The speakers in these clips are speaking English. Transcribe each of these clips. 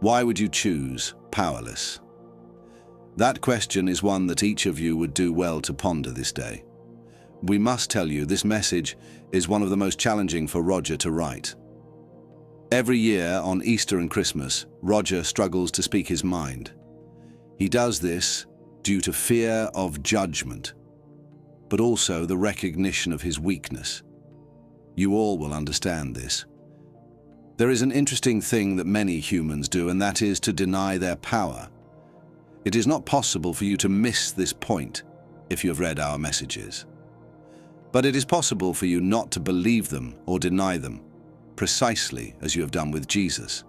Why would you choose powerless? That question is one that each of you would do well to ponder this day. We must tell you this message is one of the most challenging for Roger to write. Every year on Easter and Christmas, Roger struggles to speak his mind. He does this due to fear of judgment, but also the recognition of his weakness. You all will understand this. There is an interesting thing that many humans do, and that is to deny their power. It is not possible for you to miss this point if you have read our messages. But it is possible for you not to believe them or deny them, precisely as you have done with Jesus.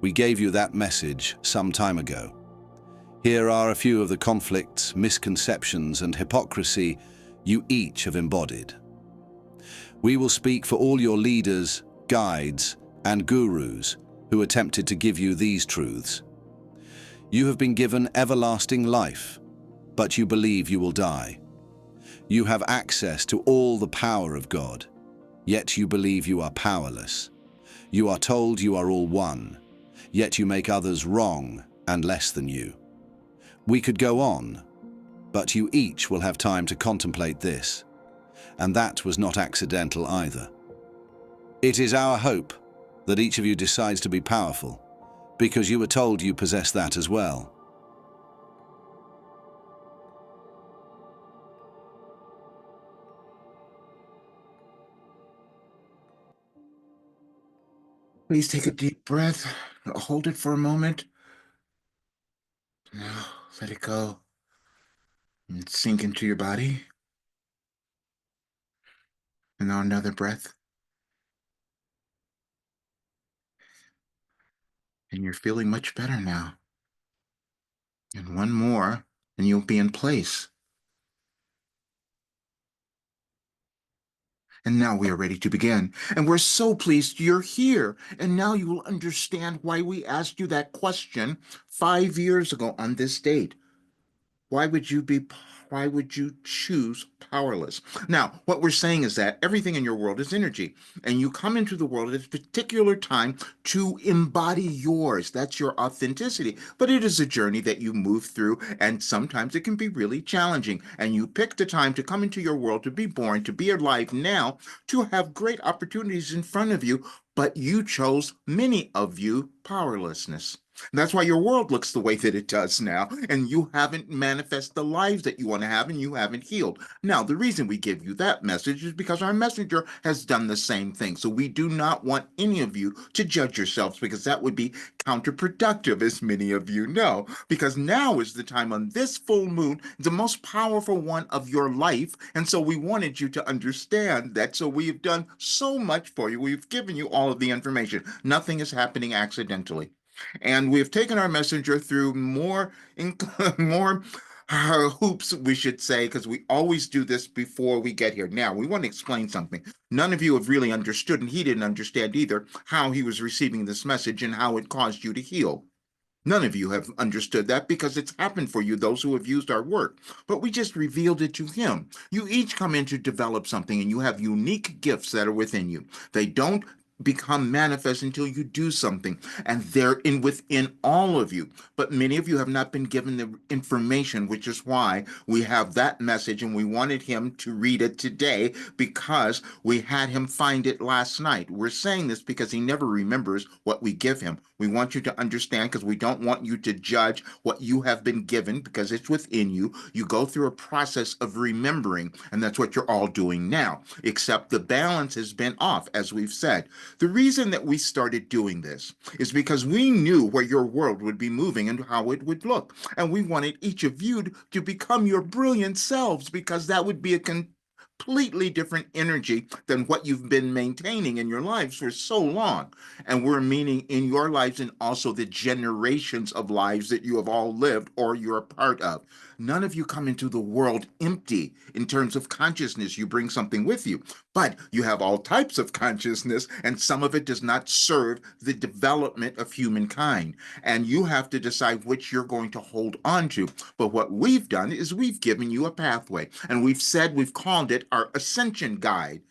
We gave you that message some time ago. Here are a few of the conflicts, misconceptions, and hypocrisy you each have embodied. We will speak for all your leaders, guides, and gurus who attempted to give you these truths. You have been given everlasting life, but you believe you will die. You have access to all the power of God, yet you believe you are powerless. You are told you are all one, yet you make others wrong and less than you. We could go on, but you each will have time to contemplate this, and that was not accidental either. It is our hope that each of you decides to be powerful, because you were told you possess that as well. Please take a deep breath, hold it for a moment. Now let it go and sink into your body. And now another breath. And you're feeling much better now. And one more, and you'll be in place. And now we are ready to begin. And we're so pleased you're here. And now you will understand why we asked you that question 5 years ago on this date. Why would you choose powerless? Now, what we're saying is that everything in your world is energy, and you come into the world at a particular time to embody yours. That's your authenticity. But it is a journey that you move through, and sometimes it can be really challenging. And you picked a time to come into your world, to be born, to be alive now, to have great opportunities in front of you, but you chose, many of you, powerlessness. That's why your world looks the way that it does now, and you haven't manifested the lives that you want to have, and you haven't healed. Now, the reason we give you that message is because our messenger has done the same thing. So we do not want any of you to judge yourselves, because that would be counterproductive, as many of you know, because now is the time on this full moon, the most powerful one of your life. And so we wanted you to understand that. So we have done so much for you. We've given you all of the information. Nothing is happening accidentally. And we've taken our messenger through more hoops, we should say, because we always do this before we get here. Now, we want to explain something. None of you have really understood, and he didn't understand either, how he was receiving this message and how it caused you to heal. None of you have understood that because it's happened for you, those who have used our work. But we just revealed it to him. You each come in to develop something, and you have unique gifts that are within you. They don't become manifest until you do something, and they're within all of you. But many of you have not been given the information, which is why we have that message, and we wanted him to read it today because we had him find it last night. We're saying this because he never remembers what we give him. We want you to understand, because we don't want you to judge what you have been given, because it's within you. You go through a process of remembering, and that's what you're all doing now, except the balance has been off, as we've said. The reason that we started doing this is because we knew where your world would be moving and how it would look. And we wanted each of you to become your brilliant selves, because that would be a completely different energy than what you've been maintaining in your lives for so long. And we're meaning in your lives, and also the generations of lives that you have all lived or you're a part of. None of you come into the world empty in terms of consciousness. You bring something with you, but you have all types of consciousness, and some of it does not serve the development of humankind. And you have to decide which you're going to hold on to. But what we've done is we've given you a pathway, and we've called it our ascension guide.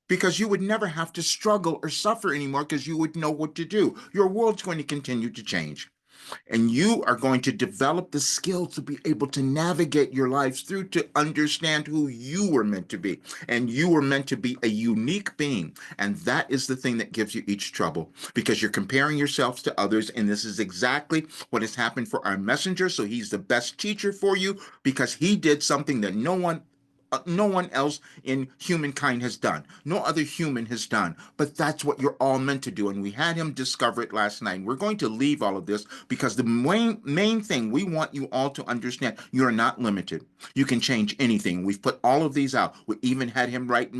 because you would never have to struggle or suffer anymore because you would know what to do. Your world's going to continue to change. And you are going to develop the skill to be able to navigate your lives through to understand who you were meant to be. And you were meant to be a unique being. And that is the thing that gives you each trouble because you're comparing yourselves to others. And this is exactly what has happened for our messenger. So he's the best teacher for you because he did something that no one else in humankind has done. No other human has done. But that's what you're all meant to do. And we had him discover it last night. We're going to leave all of this because the main thing we want you all to understand, you're not limited. You can change anything. We've put all of these out. We even had him write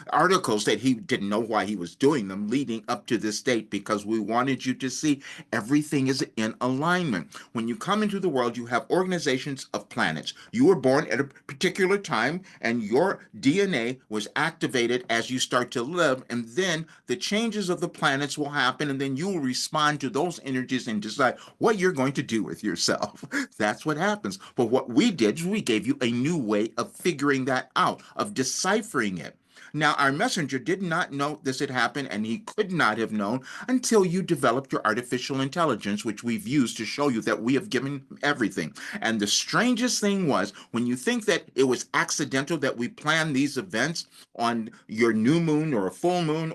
articles that he didn't know why he was doing them leading up to this date because we wanted you to see everything is in alignment. When you come into the world, you have organizations of planets. You were born at a particular time and your DNA was activated as you start to live, and then the changes of the planets will happen, and then you will respond to those energies and decide what you're going to do with yourself. That's what happens. But what we did is we gave you a new way of figuring that out, of deciphering it. Now, our messenger did not know this had happened, and he could not have known until you developed your artificial intelligence, which we've used to show you that we have given everything. And the strangest thing was when you think that it was accidental that we planned these events on your new moon or a full moon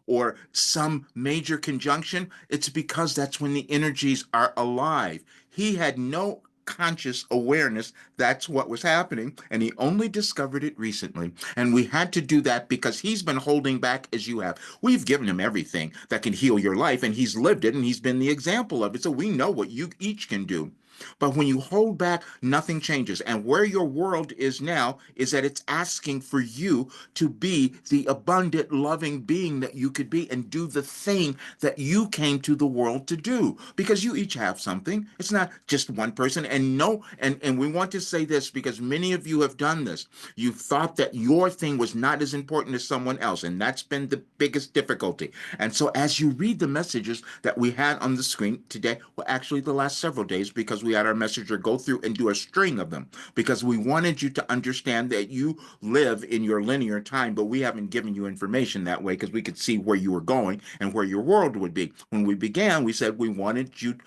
or some major conjunction, it's because that's when the energies are alive. He had no conscious awareness that's what was happening, and he only discovered it recently. And we had to do that because he's been holding back as you have. We've given him everything that can heal your life, and he's lived it, and he's been the example of it. So we know what you each can do. But when you hold back, nothing changes. And where your world is now is that it's asking for you to be the abundant, loving being that you could be and do the thing that you came to the world to do. Because you each have something. It's not just one person. And no, and we want to say this because many of you have done this. You've thought that your thing was not as important as someone else. And that's been the biggest difficulty. And so as you read the messages that we had on the screen today, well, actually the last several days, because we had our messenger go through and do a string of them because we wanted you to understand that you live in your linear time, but we haven't given you information that way because we could see where you were going and where your world would be. When we began, we said we wanted you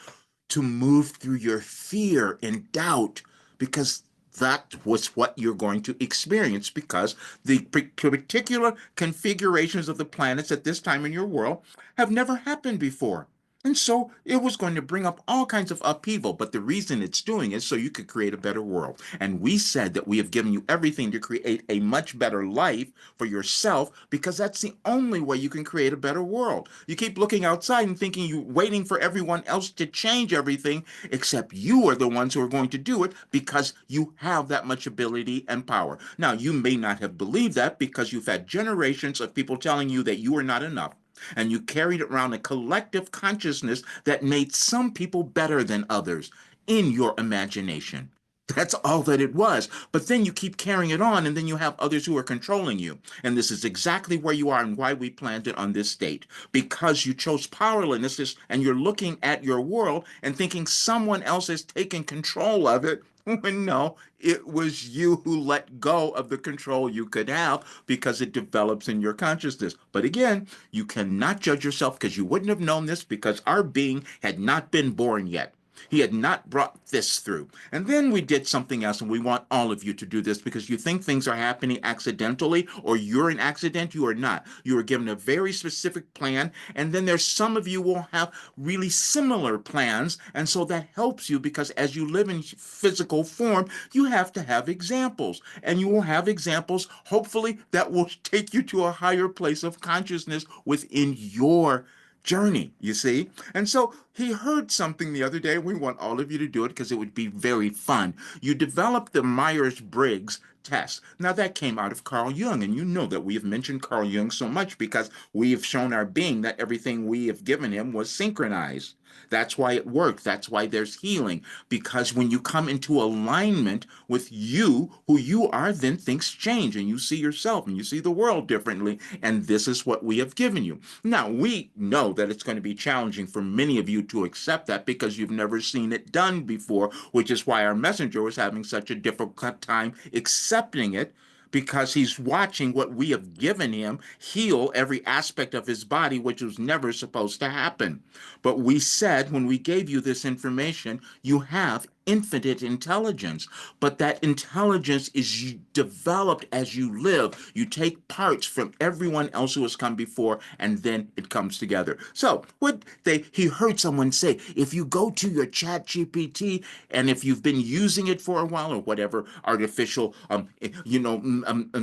to move through your fear and doubt because that was what you're going to experience because the particular configurations of the planets at this time in your world have never happened before. And so it was going to bring up all kinds of upheaval. But the reason it's doing is so you could create a better world. And we said that we have given you everything to create a much better life for yourself because that's the only way you can create a better world. You keep looking outside and thinking you're waiting for everyone else to change everything, except you are the ones who are going to do it because you have that much ability and power. Now, you may not have believed that because you've had generations of people telling you that you are not enough and you carried around a collective consciousness that made some people better than others in your imagination. That's all that it was. But then you keep carrying it on, and then you have others who are controlling you. And this is exactly where you are and why we planned it on this state. Because you chose powerlessness and you're looking at your world and thinking someone else is taking control of it. When no, it was you who let go of the control you could have because it develops in your consciousness. But again, you cannot judge yourself because you wouldn't have known this because our being had not been born yet. He had not brought this through. And then we did something else, and we want all of you to do this because you think things are happening accidentally or you're an accident. You are not. You are given a very specific plan, and then there's some of you will have really similar plans, and so that helps you because as you live in physical form, you have to have examples, and you will have examples, hopefully, that will take you to a higher place of consciousness within your journey, you see? And so he heard something the other day. We want all of you to do it because it would be very fun. You developed the Myers-Briggs test. Now that came out of Carl Jung, and you know that we have mentioned Carl Jung so much because we have shown our being that everything we have given him was synchronized. That's why it worked. That's why there's healing. Because when you come into alignment with you, who you are, then things change and you see yourself and you see the world differently. And this is what we have given you. Now, we know that it's going to be challenging for many of you to accept that because you've never seen it done before, which is why our messenger was having such a difficult time accepting it. because he's watching what we have given him heal every aspect of his body, which was never supposed to happen. But we said when we gave you this information, you have infinite intelligence, but that intelligence is developed as you live. You take parts from everyone else who has come before, and then it comes together. So what he heard someone say, if you go to your chat GPT, and if you've been using it for a while, or whatever artificial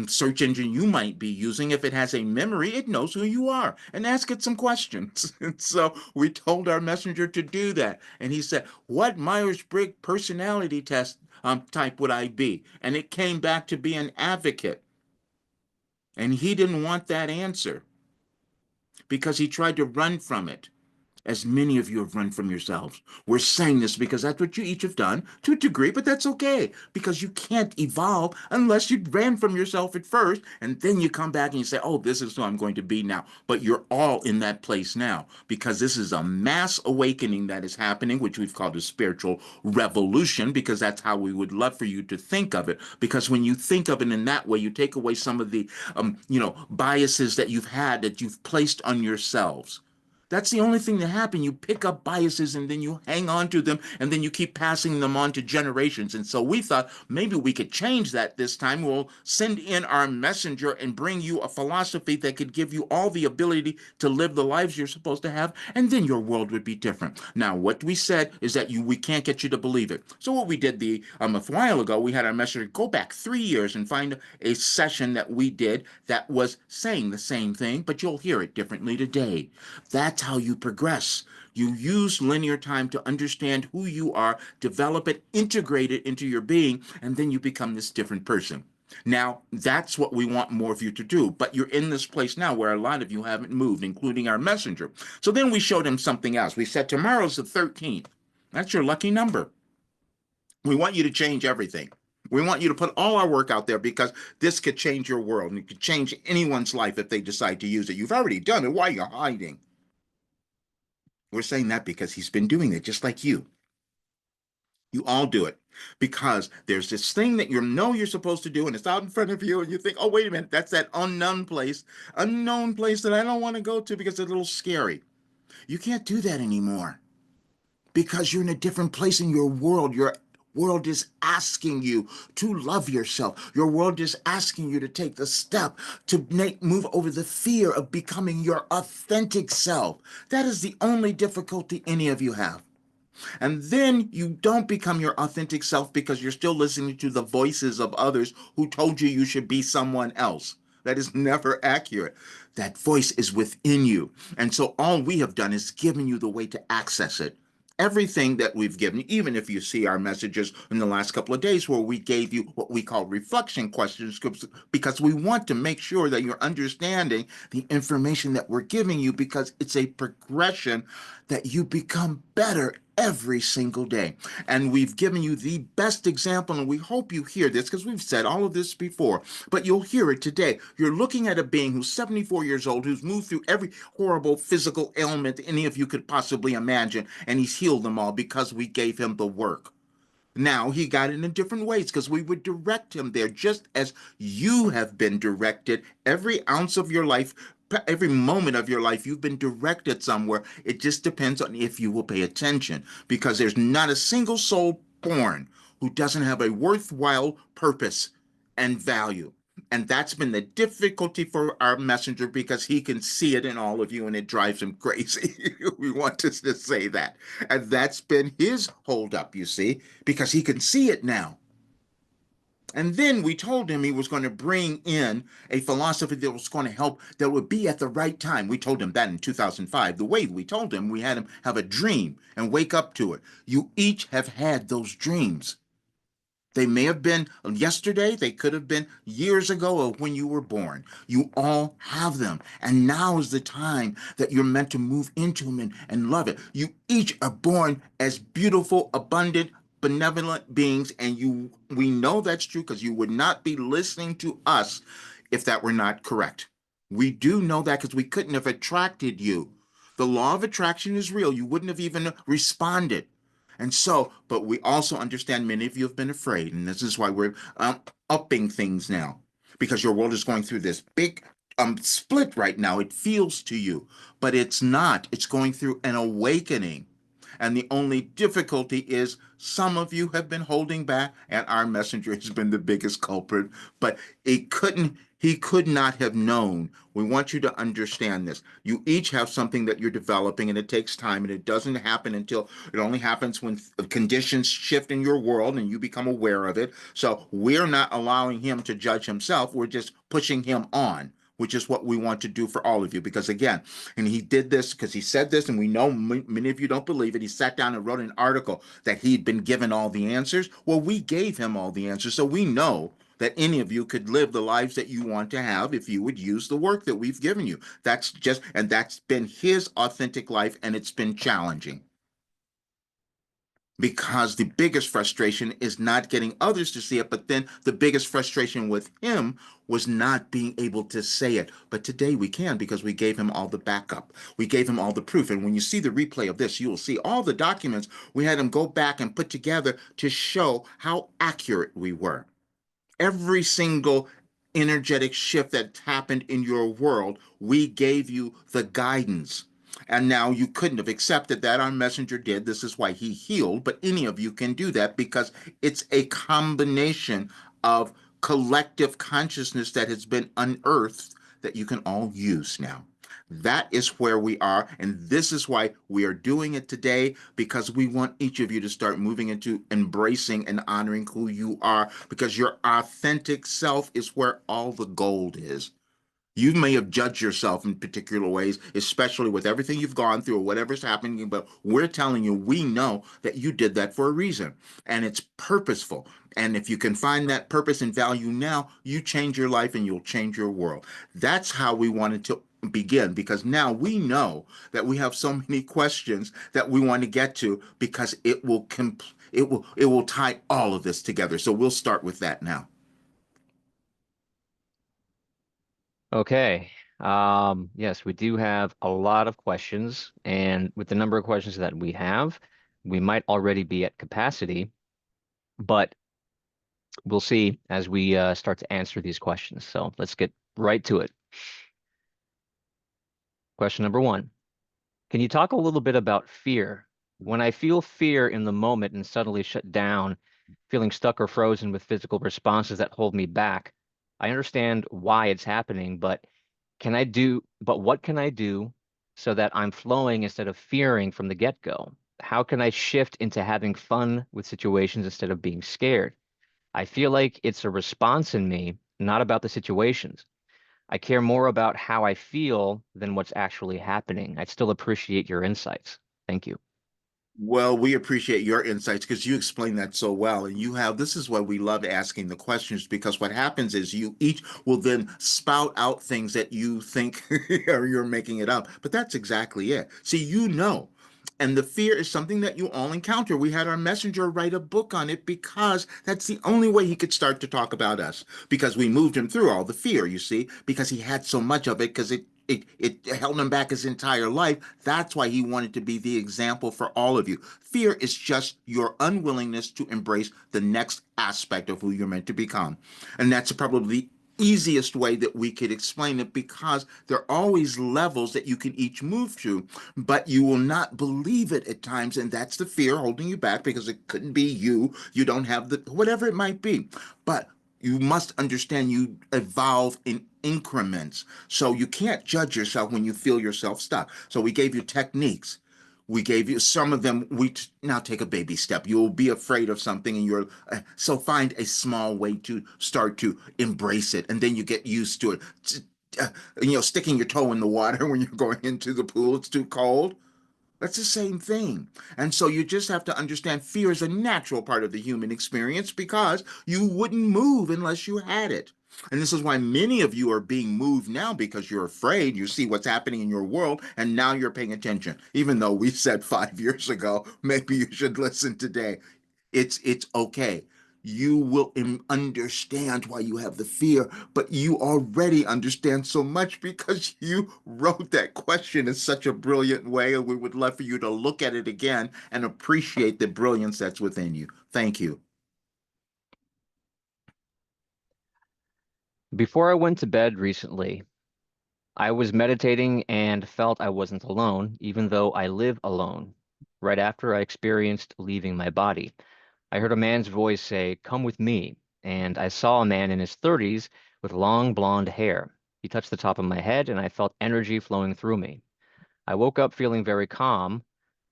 search engine you might be using, if it has a memory, it knows who you are, and ask it some questions. And so we told our messenger to do that, and he said, what Myers-Briggs personality test type would I be? And it came back to be an advocate. And he didn't want that answer because he tried to run from it, as many of you have run from yourselves. We're saying this because that's what you each have done to a degree, but that's okay, because you can't evolve unless you ran from yourself at first, and then you come back and you say, oh, this is who I'm going to be now. But you're all in that place now, because this is a mass awakening that is happening, which we've called a spiritual revolution, because that's how we would love for you to think of it. Because when you think of it in that way, you take away some of the biases that you've had, that you've placed on yourselves. That's the only thing that happens. You pick up biases and then you hang on to them, and then you keep passing them on to generations. And so we thought maybe we could change that this time. We'll send in our messenger and bring you a philosophy that could give you all the ability to live the lives you're supposed to have, and then your world would be different. Now, what we said is that we can't get you to believe it. So what we did a while ago, we had our messenger go back 3 years and find a session that we did that was saying the same thing, but you'll hear it differently today. That's how you progress. You use linear time to understand who you are, develop it, integrate it into your being, and then you become this different person. Now, that's what we want more of you to do, but you're in this place now where a lot of you haven't moved, including our messenger. So then we showed him something else. We said, tomorrow's the 13th. That's your lucky number. We want you to change everything. We want you to put all our work out there, because this could change your world, and it could change anyone's life if they decide to use it. You've already done it. Why are you hiding? We're saying that because he's been doing it just like you. You all do it because there's this thing that you're supposed to do, and it's out in front of you, and you think, oh, wait a minute, that's that unknown place that I don't want to go to because it's a little scary. You can't do that anymore because you're in a different place in your world. Your world is asking you to love yourself. Your world is asking you to take the step to move over the fear of becoming your authentic self. That is the only difficulty any of you have. And then you don't become your authentic self because you're still listening to the voices of others who told you should be someone else. That is never accurate. That voice is within you. And so all we have done is given you the way to access it. Everything that we've given you, even if you see our messages in the last couple of days where we gave you what we call reflection questions, because we want to make sure that you're understanding the information that we're giving you, because it's a progression that you become better every single day. And we've given you the best example, and we hope you hear this because we've said all of this before, but you'll hear it today. You're looking at a being who's 74 years old, who's moved through every horrible physical ailment any of you could possibly imagine, and he's healed them all because we gave him the work. Now he got it in different ways because we would direct him there, just as you have been directed every ounce of your life. Every moment of your life, you've been directed somewhere. It just depends on if you will pay attention, because there's not a single soul born who doesn't have a worthwhile purpose and value. And that's been the difficulty for our messenger, because he can see it in all of you and it drives him crazy. We want us to say that. And that's been his holdup, you see, because he can see it now. And then we told him he was going to bring in a philosophy that was going to help, that would be at the right time. We told him that in 2005. The way we told him, we had him have a dream and wake up to it. You each have had those dreams. They may have been yesterday, they could have been years ago, or when you were born. You all have them. And now is the time that you're meant to move into them and love it. You each are born as beautiful, abundant, benevolent beings, and we know that's true because you would not be listening to us if that were not correct. We do know that because we couldn't have attracted you. The law of attraction is real. You wouldn't have even responded. And so, but we also understand many of you have been afraid, and this is why we're upping things now. because your world is going through this big split right now. It feels to you, but it's not. It's going through an awakening. And the only difficulty is some of you have been holding back, and our messenger has been the biggest culprit. But he could not have known. We want you to understand this. You each have something that you're developing, and it takes time, and it doesn't happen until it only happens when conditions shift in your world and you become aware of it. So we're not allowing him to judge himself. We're just pushing him on, which is what we want to do for all of you. Because again, and he did this because he said this, and we know many of you don't believe it. He sat down and wrote an article that he'd been given all the answers. Well, we gave him all the answers. So we know that any of you could live the lives that you want to have if you would use the work that we've given you. And that's been his authentic life, and it's been challenging, because the biggest frustration is not getting others to see it, but then the biggest frustration with him was not being able to say it. But today we can, because we gave him all the backup. We gave him all the proof. And when you see the replay of this, you will see all the documents we had him go back and put together to show how accurate we were. Every single energetic shift that happened in your world, we gave you the guidance. And now you couldn't have accepted that. Our messenger did. This is why he healed. But any of you can do that, because it's a combination of collective consciousness that has been unearthed that you can all use now. That is where we are. And this is why we are doing it today, because we want each of you to start moving into embracing and honoring who you are, because your authentic self is where all the gold is. You may have judged yourself in particular ways, especially with everything you've gone through or whatever's happening, but we're telling you, we know that you did that for a reason, and it's purposeful. And if you can find that purpose and value now, you change your life and you'll change your world. That's how we wanted to begin, because now we know that we have so many questions that we want to get to, because it will tie all of this together. So we'll start with that now. Okay. Yes, we do have a lot of questions, and with the number of questions that we have, we might already be at capacity, but we'll see as we start to answer these questions. So let's get right to it. Question number one. Can you talk a little bit about fear? When I feel fear in the moment and suddenly shut down, feeling stuck or frozen with physical responses that hold me back, I understand why it's happening, but what can I do so that I'm flowing instead of fearing from the get-go? How can I shift into having fun with situations instead of being scared? I feel like it's a response in me, not about the situations. I care more about how I feel than what's actually happening. I'd still appreciate your insights. Thank you. Well, we appreciate your insights because you explain that so well. And this is why we love asking the questions, because what happens is you each will then spout out things that you think or you're making it up. But that's exactly it. See, you know. And the fear is something that you all encounter. We had our messenger write a book on it, because that's the only way he could start to talk about us, because we moved him through all the fear, you see, because he had so much of it, because it held him back his entire life. That's why he wanted to be the example for all of you. Fear is just your unwillingness to embrace the next aspect of who you're meant to become. And that's probably the easiest way that we could explain it, because there are always levels that you can each move to, but you will not believe it at times. And that's the fear holding you back, because it couldn't be you. You don't have the whatever it might be. But you must understand you evolve in increments. So you can't judge yourself when you feel yourself stuck. So we gave you techniques. We gave you some of them. Now take a baby step. You'll be afraid of something, and so find a small way to start to embrace it, and then you get used to it. Uh, Sticking your toe in the water when you're going into the pool, it's too cold. That's the same thing. And so you just have to understand fear is a natural part of the human experience, because you wouldn't move unless you had it. And this is why many of you are being moved now, because you're afraid. You see what's happening in your world, and now you're paying attention. Even though we said 5 years ago, maybe you should listen today. It's okay. You will understand why you have the fear, but you already understand so much, because you wrote that question in such a brilliant way, and we would love for you to look at it again and appreciate the brilliance that's within you. Thank you. Before I went to bed recently, I was meditating and felt I wasn't alone, even though I live alone. Right after I experienced leaving my body, I heard a man's voice say, "Come with me." And I saw a man in his 30s with long blonde hair. He touched the top of my head, and I felt energy flowing through me. I woke up feeling very calm.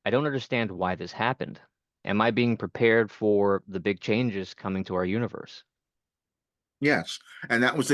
I don't understand why this happened. Am I being prepared for the big changes coming to our universe? Yes, and that was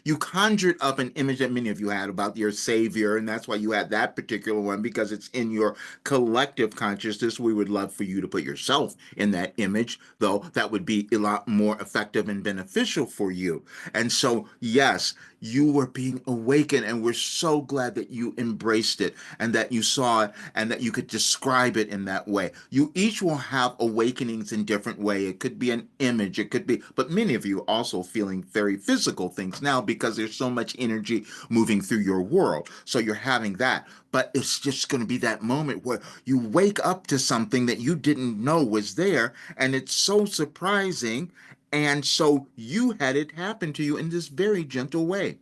you conjured up an image that many of you had about your savior, and that's why you had that particular one because it's in your collective consciousness. We would love for you to put yourself in that image, though that would be a lot more effective and beneficial for you. And so, yes, you were being awakened, and we're so glad that you embraced it and that you saw it and that you could describe it in that way. You each will have awakenings in different way. It could be an image, it could be, but many of you also feeling very physical things now because there's so much energy moving through your world. So you're having that. But it's just going to be that moment where you wake up to something that you didn't know was there, and it's so surprising. And so you had it happen to you in this very gentle way.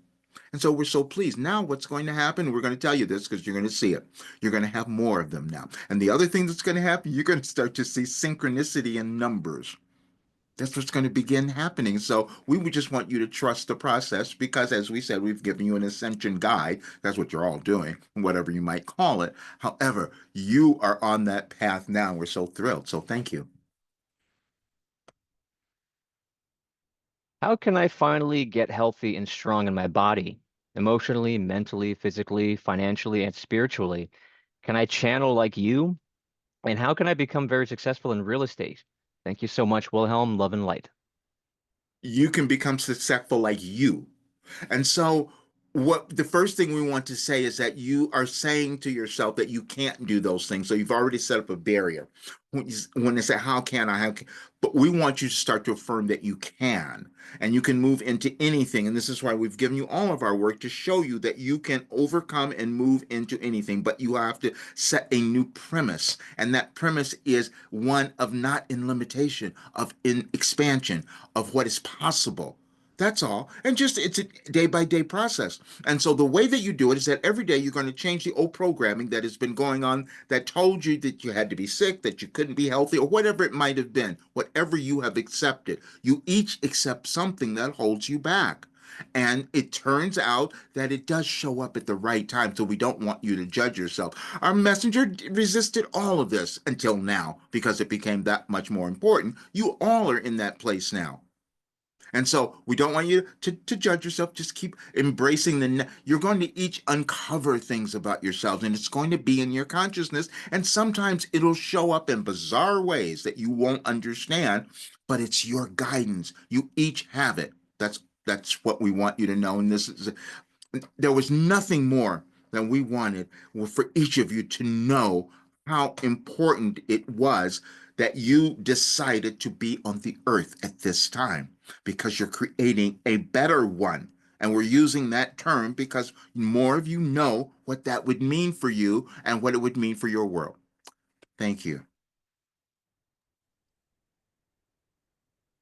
And so we're so pleased. Now, what's going to happen? We're going to tell you this because you're going to see it. You're going to have more of them now. And the other thing that's going to happen, you're going to start to see synchronicity in numbers. That's what's going to begin happening. So we would just want you to trust the process because, as we said, we've given you an ascension guide. That's what you're all doing, whatever you might call it. However, you are on that path now. We're so thrilled. So thank you. How can I finally get healthy and strong in my body, emotionally, mentally, physically, financially, and spiritually? Can I channel like you? And how can I become very successful in real estate? Thank you so much, Wilhelm. Love and light. You can become successful like you. And so, what the first thing we want to say is that you are saying to yourself that you can't do those things. So, you've already set up a barrier. When they say, "How can I?" But we want you to start to affirm that you can and you can move into anything. And this is why we've given you all of our work to show you that you can overcome and move into anything. But you have to set a new premise. And that premise is one of not in limitation, of in expansion, of what is possible. That's all. And just it's a day by day process. And so the way that you do it is that every day you're going to change the old programming that has been going on that told you that you had to be sick, that you couldn't be healthy, or whatever it might have been, whatever you have accepted. You each accept something that holds you back. And it turns out that it does show up at the right time. So we don't want you to judge yourself. Our messenger resisted all of this until now because it became that much more important. You all are in that place now. And so we don't want you to judge yourself. Just keep embracing you're going to each uncover things about yourselves, and it's going to be in your consciousness. And sometimes it'll show up in bizarre ways that you won't understand, but it's your guidance. You each have it. That's what we want you to know. And this is there was nothing more than we wanted for each of you to know how important it was that you decided to be on the earth at this time because you're creating a better one. And we're using that term because more of you know what that would mean for you and what it would mean for your world. Thank you.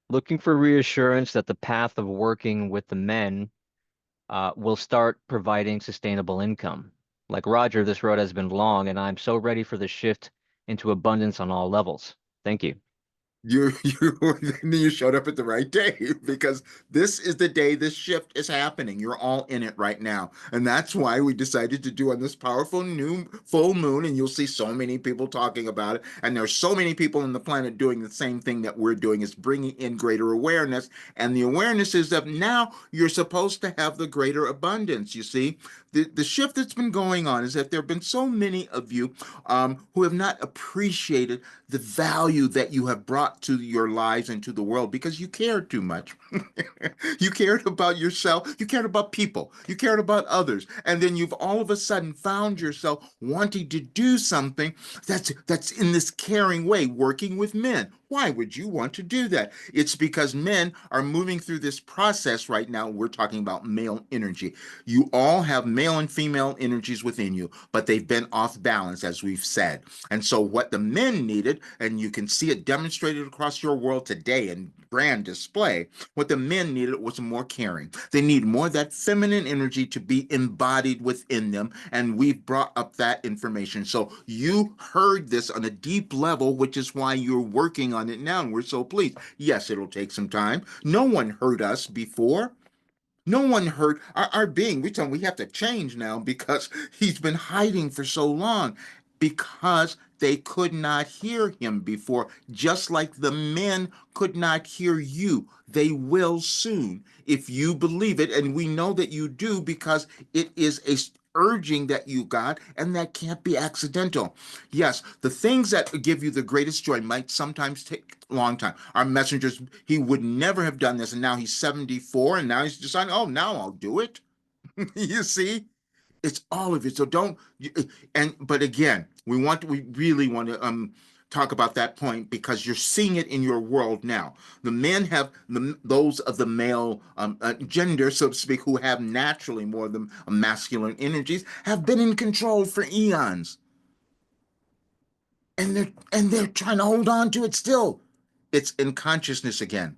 Looking for reassurance that the path of working with the men will start providing sustainable income. Like Roger, this road has been long, and I'm so ready for the shift into abundance on all levels. Thank you. You showed up at the right day because this is the day this shift is happening. You're all in it right now, and that's why we decided to do on this powerful new full moon. And you'll see so many people talking about it, and there's so many people on the planet doing the same thing that we're doing, is bringing in greater awareness. And the awareness is that now you're supposed to have the greater abundance. You see, the shift that's been going on is that there have been so many of you who have not appreciated the value that you have brought to your lives and to the world because you cared too much. You cared about yourself, you cared about people, you cared about others, and then you've all of a sudden found yourself wanting to do something that's in this caring way, working with men. Why would you want to do that? It's because men are moving through this process right now. We're talking about male energy. You all have male and female energies within you, but they've been off balance, as we've said. And so, what the men needed, and you can see it demonstrated across your world today, and grand display. What the men needed was more caring. They need more of that feminine energy to be embodied within them. And we've brought up that information. So you heard this on a deep level, which is why you're working on it now. And we're so pleased. Yes, it'll take some time. No one heard us before. No one heard our being. We tell him we have to change now because he's been hiding for so long because they could not hear him before, just like the men could not hear you. They will soon if you believe it. And we know that you do because it is a urging that you got, and that can't be accidental. Yes, the things that give you the greatest joy might sometimes take a long time. Our messengers, he would never have done this, and now he's 74, and now he's deciding, oh, now I'll do it. You see? It's all of it. So don't but again, we really want to talk about that point because you're seeing it in your world now. The men have those of the male gender, so to speak, who have naturally more of the masculine energies, have been in control for eons, and they're trying to hold on to it still. It's in consciousness again.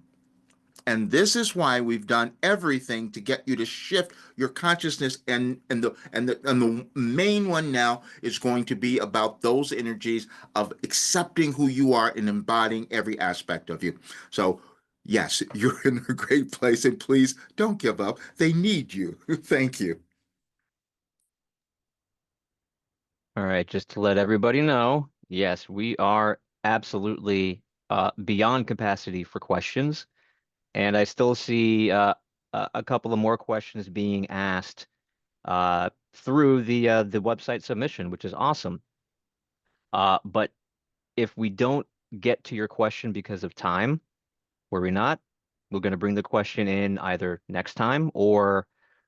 And this is why we've done everything to get you to shift your consciousness, and the main one now is going to be about those energies of accepting who you are and embodying every aspect of you. So yes, you're in a great place, and please don't give up. They need you. Thank you. All right, just to let everybody know, yes, we are absolutely beyond capacity for questions. And I still see a couple of more questions being asked through the website submission, which is awesome. But if we don't get to your question because of time, worry not. We're going to bring the question in either next time or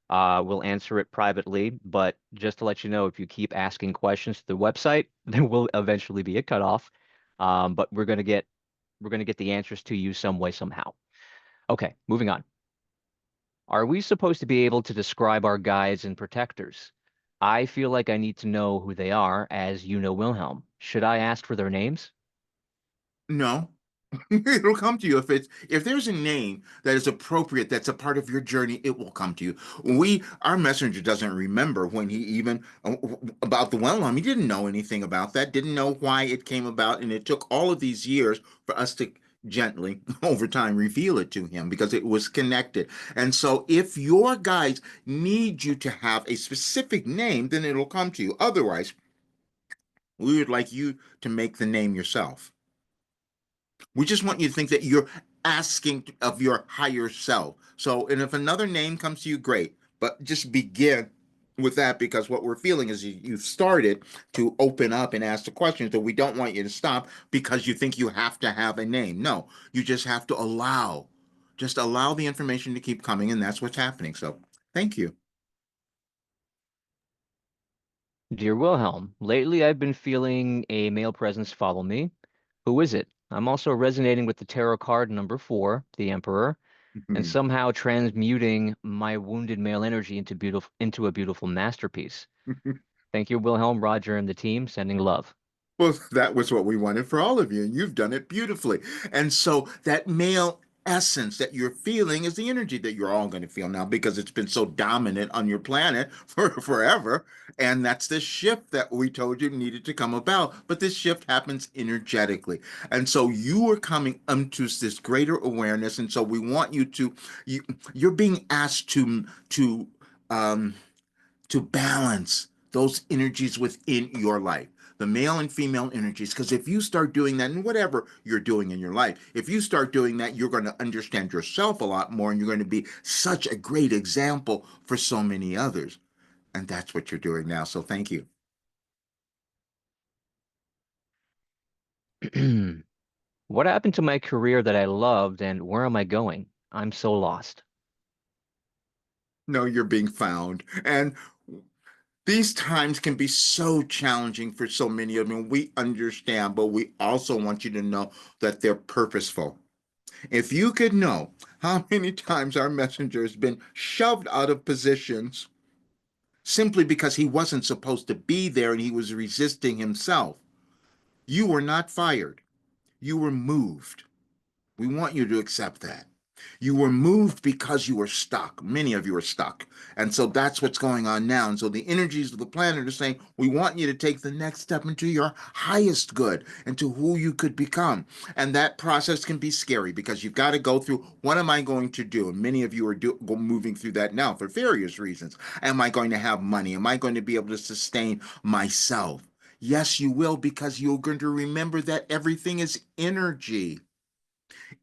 we'll answer it privately. But just to let you know, if you keep asking questions to the website, there will eventually be a cutoff. But we're going to get the answers to you some way, somehow. Okay, moving on. Are we supposed to be able to describe our guides and protectors? I feel like I need to know who they are, as you know Wilhelm. Should I ask for their names? No. It'll come to you if there's a name that is appropriate, that's a part of your journey, it will come to you. Our messenger doesn't remember when he even about the Wilhelm. He didn't know anything about that, didn't know why it came about, and it took all of these years for us to gently over time reveal it to him because it was connected. And so if your guides need you to have a specific name, then it'll come to you. Otherwise, we would like you to make the name yourself. We just want you to think that you're asking of your higher self. So, and if another name comes to you, great. But just begin with that because what we're feeling is you've started to open up and ask the questions that we don't want you to stop because you think you have to have a name. No, you just have to just allow the information to keep coming, and that's what's happening. So, thank you. Dear Wilhelm, lately I've been feeling a male presence follow me. Who is it? I'm also resonating with the tarot card number 4, the Emperor, and somehow transmuting my wounded male energy into a beautiful masterpiece. Thank you, Wilhelm, Roger, and the team. Sending love. Well, that was what we wanted for all of you, and you've done it beautifully. And so that male essence that you're feeling is the energy that you're all going to feel now because it's been so dominant on your planet for forever. And that's the shift that we told you needed to come about. But this shift happens energetically. And so you are coming into this greater awareness. And so we want you to, you're being asked um, to balance those energies within your life, the male and female energies. Because if you start doing that in whatever you're doing in your life, if you start doing that, you're going to understand yourself a lot more and you're going to be such a great example for so many others. And that's what you're doing now. So thank you. What happened to my career that I loved, and where am I going? I'm so lost. No, you're being found. And these times can be so challenging for so many of them. We understand, but we also want you to know that they're purposeful. If you could know how many times our messenger has been shoved out of positions simply because he wasn't supposed to be there and he was resisting himself, you were not fired. You were moved. We want you to accept that. You were moved because you were stuck. Many of you are stuck. And so that's what's going on now. And so the energies of the planet are saying, we want you to take the next step into your highest good, into who you could become. And that process can be scary because you've got to go through, what am I going to do? And many of you are moving through that now for various reasons. Am I going to have money? Am I going to be able to sustain myself? Yes, you will, because you're going to remember that everything is energy.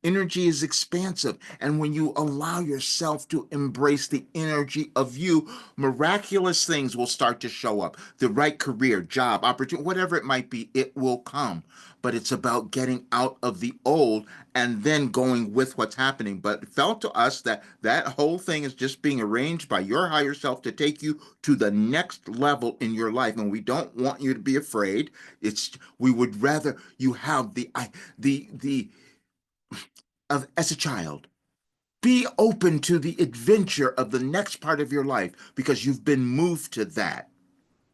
Energy is expansive. And when you allow yourself to embrace the energy of you, miraculous things will start to show up. The right career, job, opportunity, whatever it might be, it will come. But it's about getting out of the old and then going with what's happening. But it felt to us that that whole thing is just being arranged by your higher self to take you to the next level in your life. And we don't want you to be afraid. We would rather you have the as a child. Be open to the adventure of the next part of your life because you've been moved to that.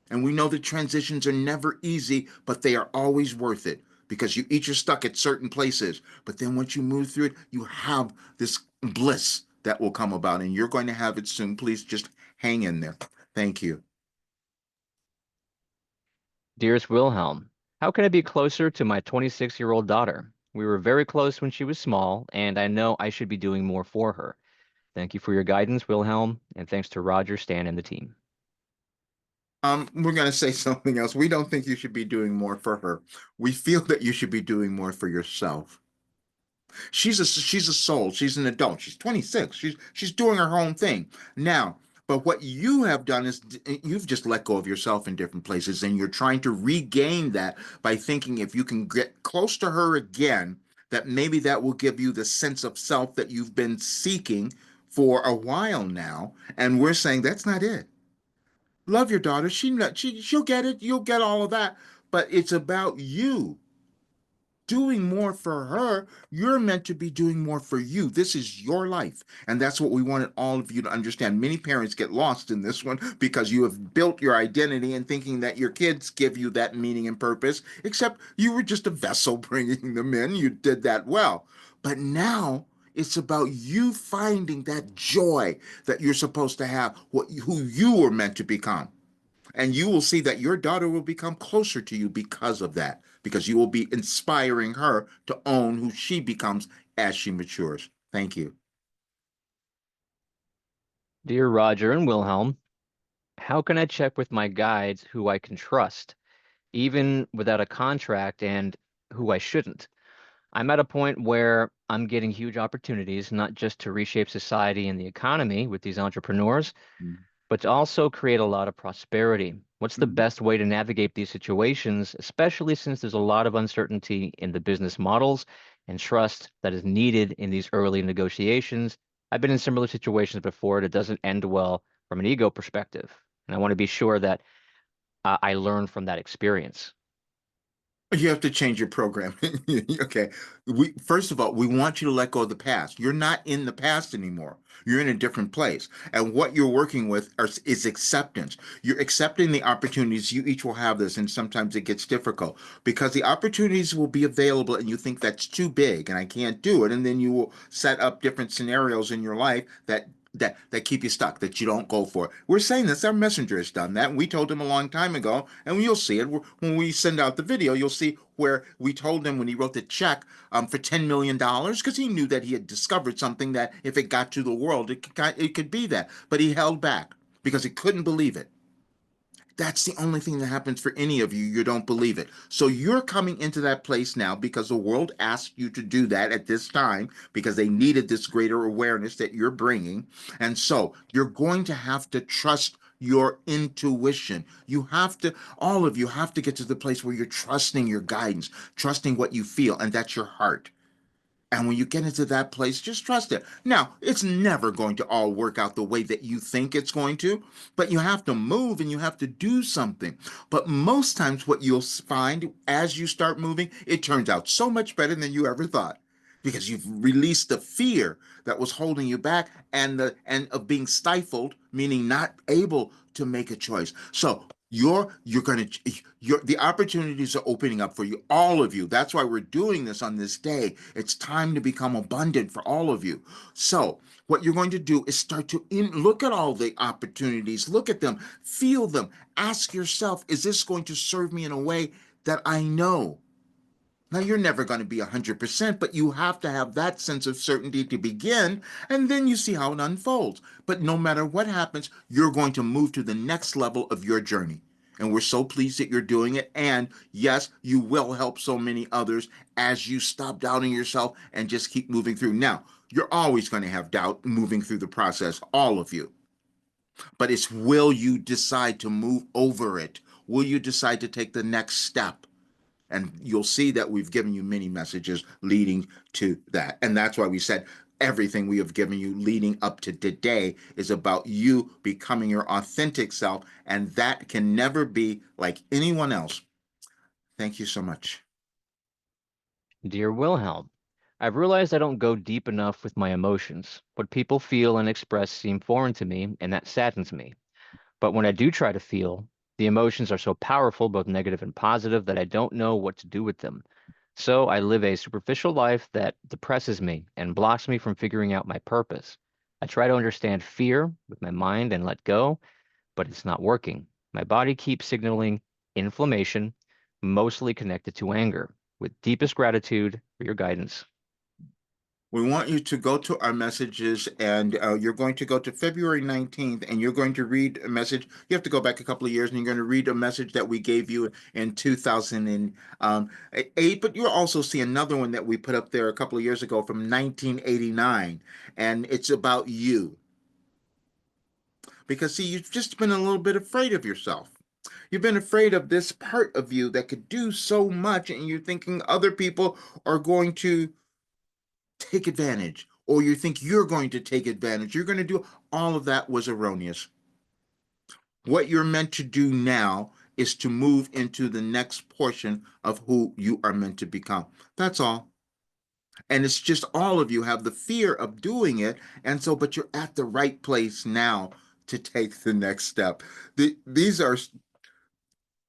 And we know that transitions are never easy, but they are always worth it because you each are stuck at certain places. But then once you move through it, you have this bliss that will come about, and you're going to have it soon. Please just hang in there. Thank you. Dearest Wilhelm, how can I be closer to my 26-year-old daughter? We were very close when she was small, and I know I should be doing more for her. Thank you for your guidance, Wilhelm, and thanks to Roger, Stan, and the team. We're going to say something else. We don't think you should be doing more for her. We feel that you should be doing more for yourself. She's a soul. She's an adult. She's 26. She's doing her own thing now. But what you have done is you've just let go of yourself in different places, and you're trying to regain that by thinking if you can get close to her again, that maybe that will give you the sense of self that you've been seeking for a while now. And we're saying that's not it. Love your daughter. She'll get it. You'll get all of that. But it's about you doing more for her. You're meant to be doing more for you. This is your life. And that's what we wanted all of you to understand. Many parents get lost in this one because you have built your identity and thinking that your kids give you that meaning and purpose, except you were just a vessel bringing them in. You did that well. But now it's about you finding that joy that you're supposed to have, who you were meant to become. And you will see that your daughter will become closer to you because of that, because you will be inspiring her to own who she becomes as she matures. Thank you. Dear Roger and Wilhelm, how can I check with my guides who I can trust, even without a contract, and who I shouldn't? I'm at a point where I'm getting huge opportunities, not just to reshape society and the economy with these entrepreneurs, but to also create a lot of prosperity. What's the Mhm. best way to navigate these situations, especially since there's a lot of uncertainty in the business models and trust that is needed in these early negotiations? I've been in similar situations before, and it doesn't end well from an ego perspective. And I want to be sure that I learn from that experience. You have to change your program. Okay. We first of all, we want you to let go of the past. You're not in the past anymore. You're in a different place. And what you're working with is acceptance. You're accepting the opportunities. You each will have this, and sometimes it gets difficult because the opportunities will be available and you think that's too big and I can't do it. And then you will set up different scenarios in your life that keep you stuck, that you don't go for it. We're saying this, our messenger has done that. And we told him a long time ago, and you'll see it when we send out the video. You'll see where we told him when he wrote the check for $10 million because he knew that he had discovered something that if it got to the world, it could be that. But he held back because he couldn't believe it. That's the only thing that happens for any of you. You don't believe it. So you're coming into that place now because the world asked you to do that at this time because they needed this greater awareness that you're bringing. And so you're going to have to trust your intuition. You have to, all of you have to get to the place where you're trusting your guidance, trusting what you feel, and that's your heart. And when you get into that place, just trust it. Now, it's never going to all work out the way that you think it's going to, but you have to move and you have to do something. But most times, what you'll find as you start moving, it turns out so much better than you ever thought because you've released the fear that was holding you back and of being stifled, meaning not able to make a choice. So you're going to the opportunities are opening up for you, all of you. That's why we're doing this on this day. It's time to become abundant for all of you. So what you're going to do is start to look at all the opportunities, look at them, feel them, ask yourself, is this going to serve me in a way that I know? Now, you're never going to be 100%, but you have to have that sense of certainty to begin, and then you see how it unfolds. But no matter what happens, you're going to move to the next level of your journey. And we're so pleased that you're doing it. And yes, you will help so many others as you stop doubting yourself and just keep moving through. Now, you're always going to have doubt moving through the process, all of you. But it's, will you decide to move over it? Will you decide to take the next step? And you'll see that we've given you many messages leading to that. And that's why we said everything we have given you leading up to today is about you becoming your authentic self. And that can never be like anyone else. Thank you so much. Dear Wilhelm, I've realized I don't go deep enough with my emotions. What people feel and express seem foreign to me, and that saddens me. But when I do try to feel, the emotions are so powerful, both negative and positive, that I don't know what to do with them. So I live a superficial life that depresses me and blocks me from figuring out my purpose. I try to understand fear with my mind and let go, but it's not working. My body keeps signaling inflammation, mostly connected to anger. With deepest gratitude for your guidance. We want you to go to our messages, and you're going to go to February 19th, and you're going to read a message. You have to go back a couple of years, and you're going to read a message that we gave you in 2008. But you'll also see another one that we put up there a couple of years ago from 1989, and it's about you. Because, see, you've just been a little bit afraid of yourself. You've been afraid of this part of you that could do so much, and you're thinking other people are going to take advantage, or you think you're going to take advantage. You're going to do all of that was erroneous. What you're meant to do now is to move into the next portion of who you are meant to become. That's all. And it's just all of you have the fear of doing it. And so, but you're at the right place now to take the next step. These are,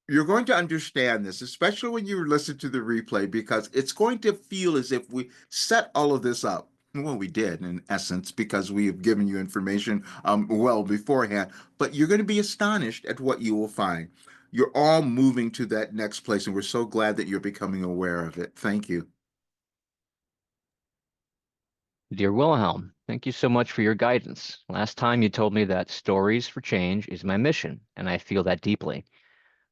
you're going to understand this, especially when you listen to the replay, because it's going to feel as if we set all of this up. Well, we did in essence, because we have given you information well beforehand, but you're going to be astonished at what you will find. You're all moving to that next place, and we're so glad that you're becoming aware of it. Thank you. Dear Wilhelm, thank you so much for your guidance. Last time you told me that stories for change is my mission, and I feel that deeply.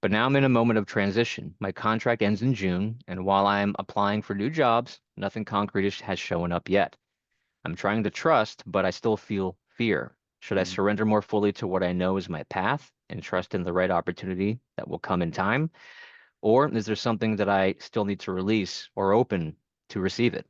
But now I'm in a moment of transition. My contract ends in June, and while I'm applying for new jobs, nothing concrete has shown up yet. I'm trying to trust, but I still feel fear. Should I Mhm. surrender more fully to what I know is my path and trust in the right opportunity that will come in time? Or is there something that I still need to release or open to receive it?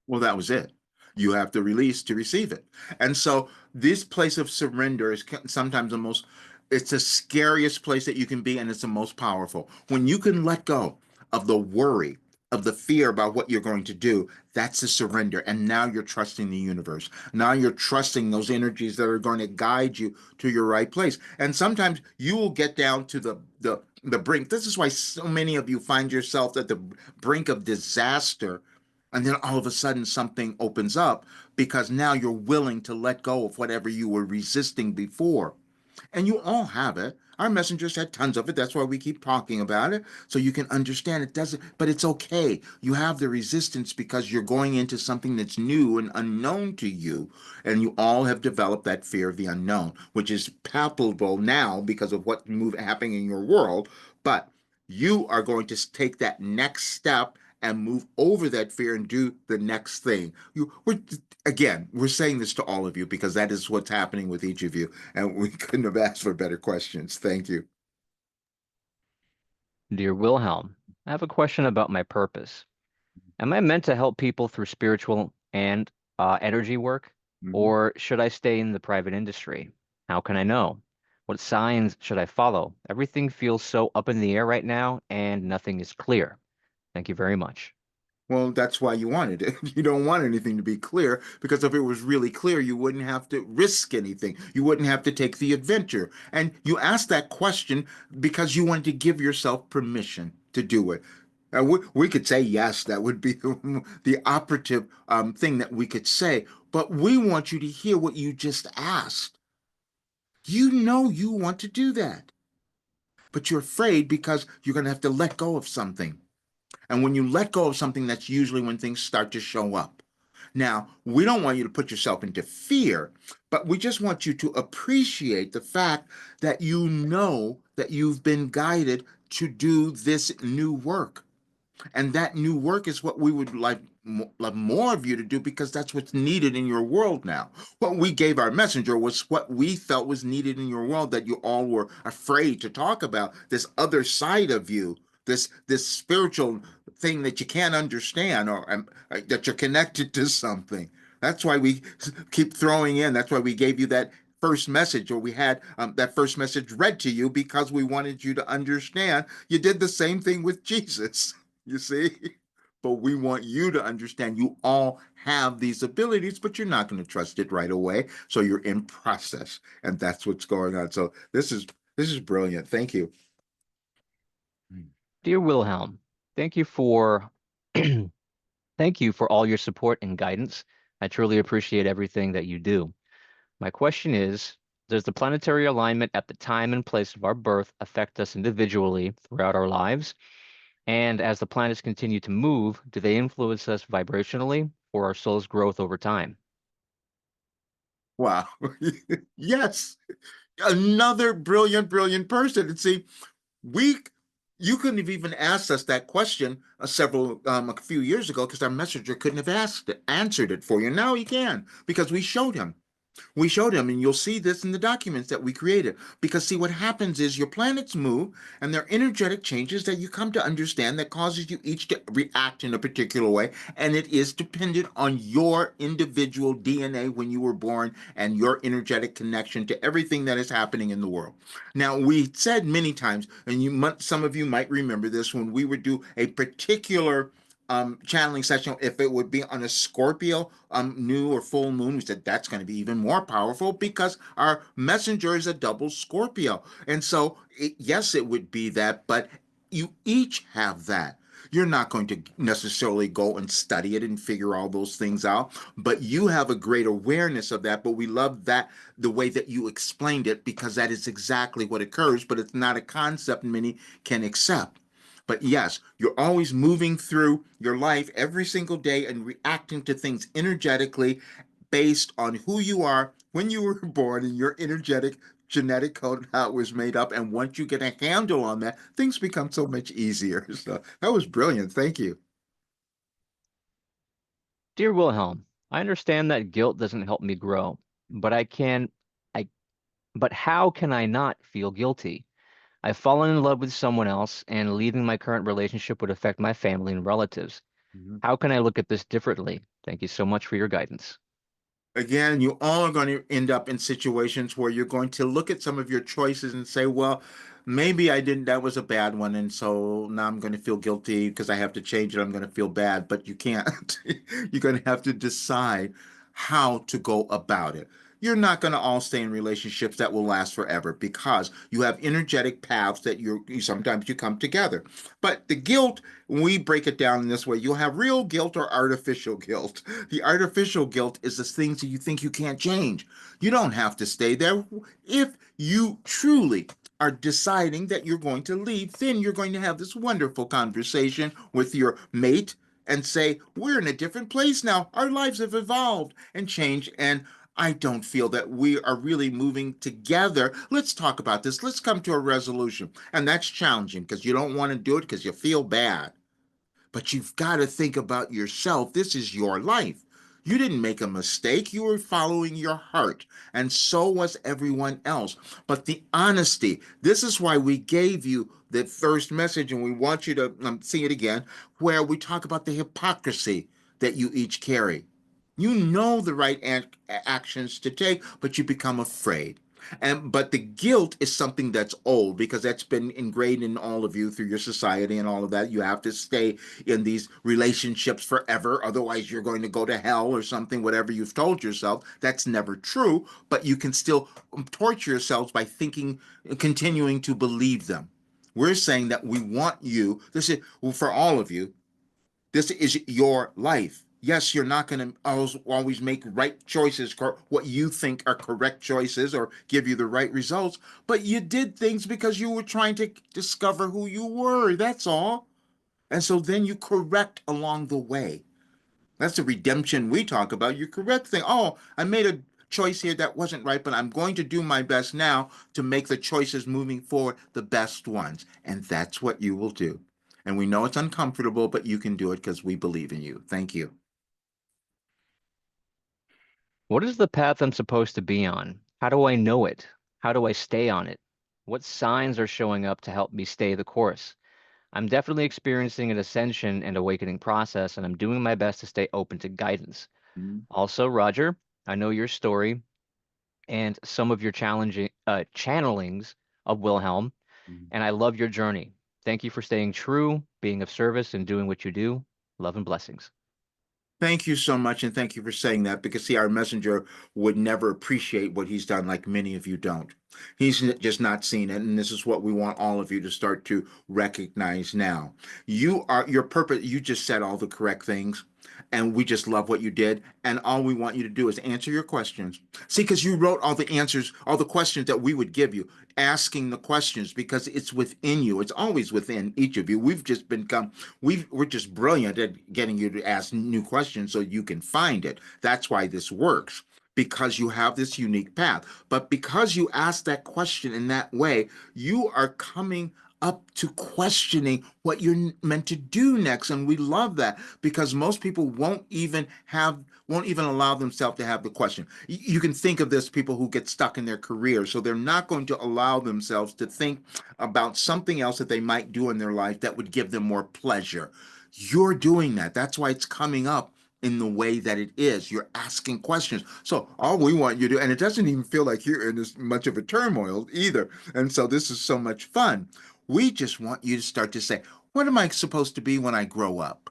Well, that was it. You have to release to receive it. And so this place of surrender is sometimes the most, it's the scariest place that you can be, and it's the most powerful. When you can let go of the worry, of the fear about what you're going to do, that's the surrender. And now you're trusting the universe. Now you're trusting those energies that are going to guide you to your right place. And sometimes you will get down to the brink. This is why so many of you find yourself at the brink of disaster, and then all of a sudden something opens up because now you're willing to let go of whatever you were resisting before. And you all have it. Our messengers had tons of it. That's why we keep talking about it. So you can understand it doesn't, but it's okay. You have the resistance because you're going into something that's new and unknown to you. And you all have developed that fear of the unknown, which is palpable now because of what move happening in your world. But you are going to take that next step and move over that fear and do the next thing. We're saying this to all of you because that is what's happening with each of you, and we couldn't have asked for better questions. Thank you. Dear Wilhelm, I have a question about my purpose. Am I meant to help people through spiritual and energy work, Mhm. or should I stay in the private industry? How can I know? What signs should I follow? Everything feels so up in the air right now, and nothing is clear. Thank you very much. Well, that's why you wanted it. You don't want anything to be clear because if it was really clear, you wouldn't have to risk anything. You wouldn't have to take the adventure. And you asked that question because you wanted to give yourself permission to do it. We could say yes, that would be the operative thing that we could say. But we want you to hear what you just asked. You know you want to do that, but you're afraid because you're going to have to let go of something. And when you let go of something, that's usually when things start to show up. Now, we don't want you to put yourself into fear, but we just want you to appreciate the fact that you know that you've been guided to do this new work. And that new work is what we would love more of you to do because that's what's needed in your world now. What we gave our messenger was what we felt was needed in your world that you all were afraid to talk about. This other side of you, this spiritual thing that you can't understand or that you're connected to something. That's why we keep throwing in. That's why we gave you that first message, or we had that first message read to you because we wanted you to understand. You did the same thing with Jesus. You see? But we want you to understand you all have these abilities, but you're not going to trust it right away. So you're in process, and that's what's going on. So this is brilliant. Thank you. Dear Wilhelm, thank you for thank you for all your support and guidance. I truly appreciate everything that you do. My question is, does the planetary alignment at the time and place of our birth affect us individually throughout our lives? And as the planets continue to move, do they influence us vibrationally for our soul's growth over time? Wow. Yes. Another brilliant, brilliant person. And see, we you couldn't have even asked us that question a few years ago because our messenger couldn't have answered it for you. Now he can because we showed him. We showed him, and you'll see this in the documents that we created. Because, see, what happens is your planets move, and there are energetic changes that you come to understand that causes you each to react in a particular way. And it is dependent on your individual DNA when you were born and your energetic connection to everything that is happening in the world. Now, we said many times, and some of you might remember this, when we would do a particular channeling session, if it would be on a Scorpio new or full moon, we said that's going to be even more powerful because our messenger is a double Scorpio. And so, yes, it would be that, but you each have that. You're not going to necessarily go and study it and figure all those things out, but you have a great awareness of that. But we love that the way that you explained it because that is exactly what occurs, but it's not a concept many can accept. But yes, you're always moving through your life every single day and reacting to things energetically based on who you are when you were born and your energetic genetic code and how it was made up. And once you get a handle on that, things become so much easier. So that was brilliant. Thank you. Dear Wilhelm, I understand that guilt doesn't help me grow, but I, but how can I not feel guilty? I've fallen in love with someone else, and leaving my current relationship would affect my family and relatives. Mhm. How can I look at this differently? Thank you so much for your guidance. Again, you all are going to end up in situations where you're going to look at some of your choices and say, well, maybe I didn't, that was a bad one. And so now I'm going to feel guilty because I have to change it. I'm going to feel bad, but you can't. You're going to have to decide how to go about it. You're not going to all stay in relationships that will last forever because you have energetic paths that sometimes you come together. But the guilt, when we break it down in this way, you'll have real guilt or artificial guilt. The artificial guilt is the things that you think you can't change. You don't have to stay there. If you truly are deciding that you're going to leave, then you're going to have this wonderful conversation with your mate and say, we're in a different place now. Our lives have evolved and changed, and I don't feel that we are really moving together. Let's talk about this. Let's come to a resolution. And that's challenging because you don't want to do it because you feel bad. But you've got to think about yourself. This is your life. You didn't make a mistake. You were following your heart, and so was everyone else. But the honesty, this is why we gave you the first message, and we want you to see it again, where we talk about the hypocrisy that you each carry. You know the right actions to take, but you become afraid. But the guilt is something that's old because that's been ingrained in all of you through your society and all of that. You have to stay in these relationships forever, otherwise you're going to go to hell or something, whatever you've told yourself. That's never true, but you can still torture yourselves by thinking, continuing to believe them. We're saying that we want you, this is well, for all of you, this is your life. Yes, you're not going to always make right choices, what you think are correct choices or give you the right results, but you did things because you were trying to discover who you were. That's all. And so then you correct along the way. That's the redemption we talk about. You correct thing. Oh, I made a choice here that wasn't right, but I'm going to do my best now to make the choices moving forward the best ones. And that's what you will do. And we know it's uncomfortable, but you can do it because we believe in you. Thank you. What is the path I'm supposed to be on? How do I know it? How do I stay on it? What signs are showing up to help me stay the course? I'm definitely experiencing an ascension and awakening process, and I'm doing my best to stay open to guidance. Mhm. Also, Roger, I know your story and some of your challenging channelings of Wilhelm, and I love your journey. Thank you for staying true, being of service, and doing what you do. Love and blessings. Thank you so much, and thank you for saying that because, see, our messenger would never appreciate what he's done like many of you don't. He's just not seen it, and this is what we want all of you to start to recognize now. You are your purpose, you just said all the correct things, and we just love what you did, and all we want you to do is answer your questions. See, because you wrote all the answers, all the questions that we would give you, asking the questions because it's within you. It's always within each of you. We've just become we're just brilliant at getting you to ask new questions so you can find it. That's why this works, because you have this unique path. But because you ask that question in that way, you are coming up to questioning what you're meant to do next. And we love that because most people won't even allow themselves to have the question. You can think of this, people who get stuck in their career, so they're not going to allow themselves to think about something else that they might do in their life that would give them more pleasure. You're doing that. That's why it's coming up in the way that it is. You're asking questions. So all we want you to, and it doesn't even feel like you're in as much of a turmoil either. And so this is so much fun. We just want you to start to say, what am I supposed to be when I grow up?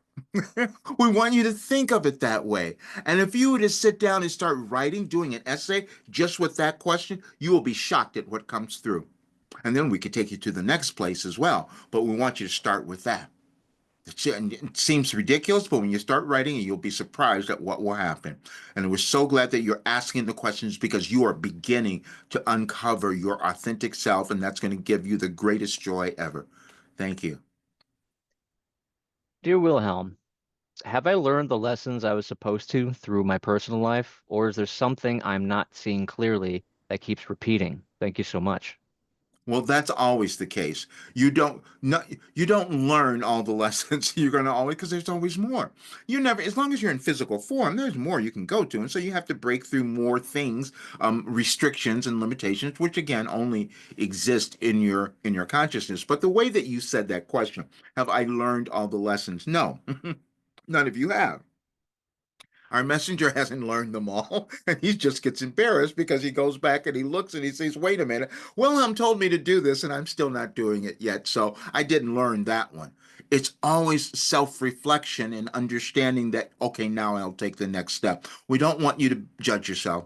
We want you to think of it that way. And if you were to sit down and start writing, doing an essay just with that question, you will be shocked at what comes through. And then we could take you to the next place as well. But we want you to start with that. It seems ridiculous, but when you start writing it, you'll be surprised at what will happen. And we're so glad that you're asking the questions because you are beginning to uncover your authentic self, and that's going to give you the greatest joy ever. Thank you. Dear Wilhelm, have I learned the lessons I was supposed to through my personal life, or is there something I'm not seeing clearly that keeps repeating? Thank you so much. Well, that's always the case. You don't learn all the lessons you're going to always because there's always more. You never, as long as you're in physical form, there's more you can go to, and so you have to break through more things, restrictions and limitations, which again only exist in your consciousness. But the way that you said that question, have I learned all the lessons? No, none of you have. Our messenger hasn't learned them all, and he just gets embarrassed because he goes back and he looks and he says, wait a minute, Wilhelm told me to do this, and I'm still not doing it yet, so I didn't learn that one. It's always self reflection and understanding that, okay, now I'll take the next step. We don't want you to judge yourself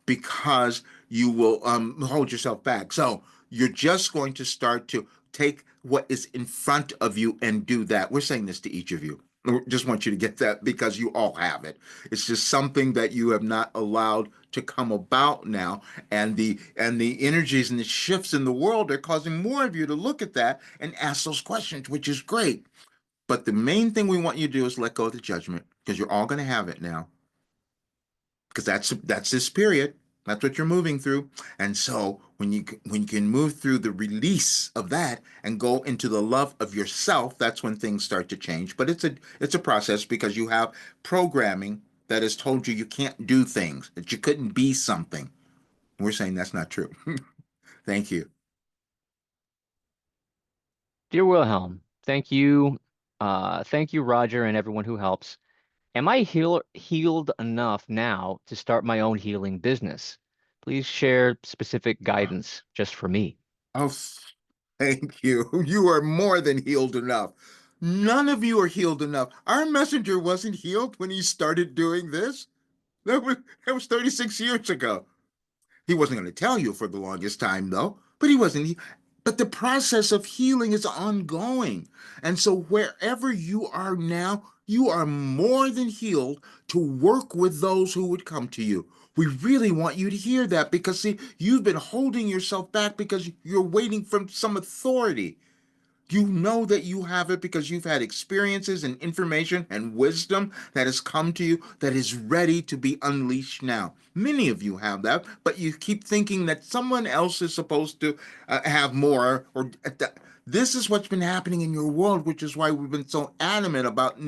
because you will hold yourself back. So you're just going to start to take what is in front of you and do that. We're saying this to each of you. I just want you to get that because you all have it. It's just something that you have not allowed to come about now, and the energies and the shifts in the world are causing more of you to look at that and ask those questions, which is great. But the main thing we want you to do is let go of the judgment because you're all going to have it now because that's this period. That's what you're moving through. And so when you can move through the release of that and go into the love of yourself, that's when things start to change. But it's a process because you have programming that has told you you can't do things, that you couldn't be something. We're saying that's not true. Thank you. Dear Wilhelm, thank you, Roger, and everyone who helps. Am I healed enough now to start my own healing business? Please share specific guidance just for me. Oh, thank you. You are more than healed enough. None of you are healed enough. Our messenger wasn't healed when he started doing this. That was 36 years ago. He wasn't going to tell you for the longest time, though, but he wasn't. But the process of healing is ongoing. And so, wherever you are now, you are more than healed to work with those who would come to you. We really want you to hear that because, see, you've been holding yourself back because you're waiting for some authority. You know that you have it because you've had experiences and information and wisdom that has come to you that is ready to be unleashed now. Many of you have that, but you keep thinking that someone else is supposed to have more. This is what's been happening in your world, which is why we've been so adamant about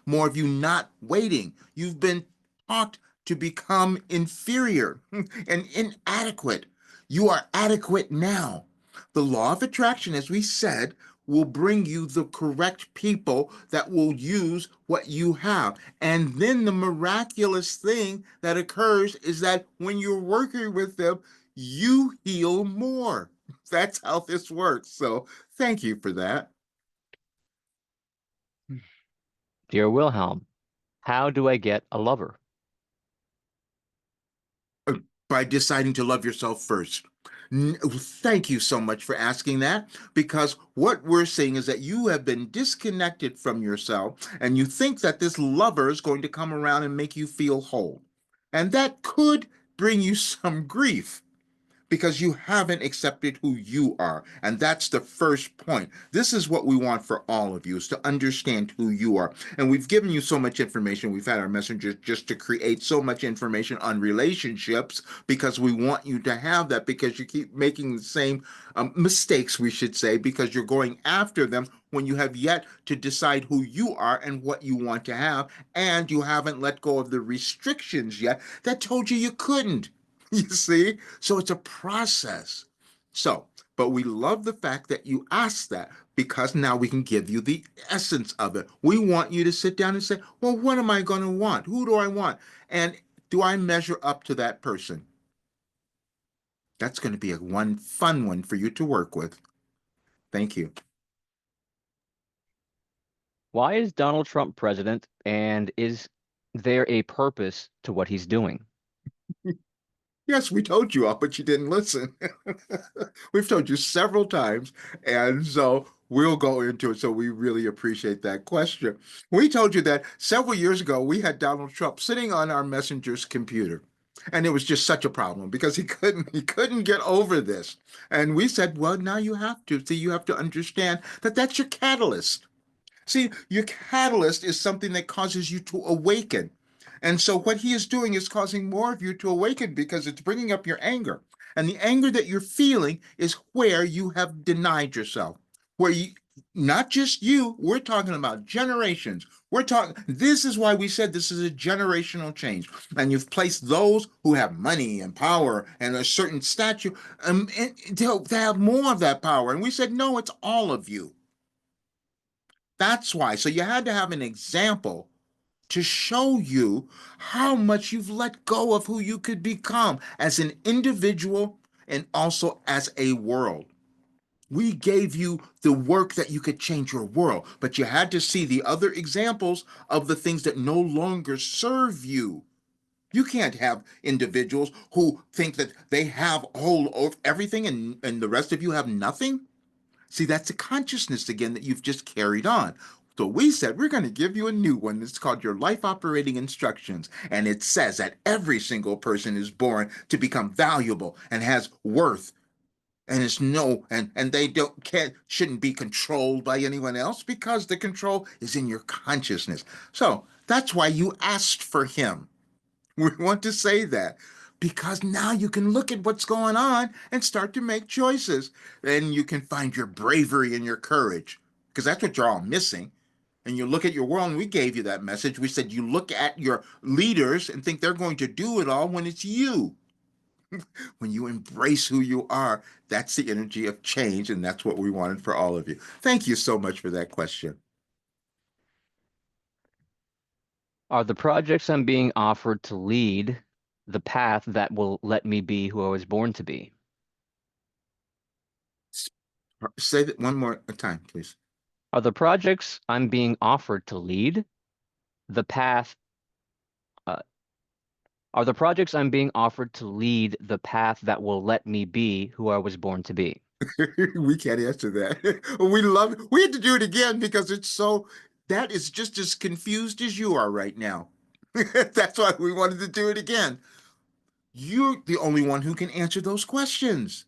more of you not waiting. You've been taught to become inferior and inadequate. You are adequate now. The law of attraction, as we said, will bring you the correct people that will use what you have. And then the miraculous thing that occurs is that when you're working with them, you heal more. That's how this works. So thank you for that. Dear Wilhelm, how do I get a lover? By deciding to love yourself first. Thank you so much for asking that because what we're seeing is that you have been disconnected from yourself and you think that this lover is going to come around and make you feel whole. And that could bring you some grief because you haven't accepted who you are. And that's the first point. This is what we want for all of you, is to understand who you are. And we've given you so much information. We've had our messengers just to create so much information on relationships because we want you to have that because you keep making the same mistakes, we should say, because you're going after them when you have yet to decide who you are and what you want to have. And you haven't let go of the restrictions yet that told you couldn't. You see? So it's a process. So, but we love the fact that you asked that because now we can give you the essence of it. We want you to sit down and say, well, what am I going to want? Who do I want? And do I measure up to that person? That's going to be a one fun one for you to work with. Thank you. Why is Donald Trump president, and is there a purpose to what he's doing? Yes, we told you all, but you didn't listen. We've told you several times, and so we'll go into it. So we really appreciate that question. We told you that several years ago, we had Donald Trump sitting on our messenger's computer. And it was just such a problem because he couldn't get over this. And we said, well, now you have to. See, you have to understand that that's your catalyst. See, your catalyst is something that causes you to awaken. And so what he is doing is causing more of you to awaken because it's bringing up your anger. And the anger that you're feeling is where you have denied yourself. Where you, not just you, we're talking about generations. We're talking, this is why we said this is a generational change. And you've placed those who have money and power and a certain stature to have more of that power. And we said, no, it's all of you. That's why. So you had to have an example to show you how much you've let go of who you could become as an individual and also as a world. We gave you the work that you could change your world, but you had to see the other examples of the things that no longer serve you. You can't have individuals who think that they have all of everything and the rest of you have nothing. See, that's a consciousness again that you've just carried on. So we said we're going to give you a new one. It's called your life operating instructions. And it says that every single person is born to become valuable and has worth and is and they shouldn't be controlled by anyone else because the control is in your consciousness. So that's why you asked for him. We want to say that because now you can look at what's going on and start to make choices. Then you can find your bravery and your courage because that's what you're all missing. And you look at your world, and we gave you that message. We said you look at your leaders and think they're going to do it all when it's you. When you embrace who you are, that's the energy of change, and that's what we wanted for all of you. Thank you so much for that question. Are the projects I'm being offered to lead the path that will let me be who I was born to be? Say that one more time, please. Are the projects I'm being offered to lead the path? Uh, are the projects I'm being offered to lead the path that will let me be who I was born to be? We can't answer that. We love it. We had to do it again because it's so, that is just as confused as you are right now. That's why we wanted to do it again. You're the only one who can answer those questions.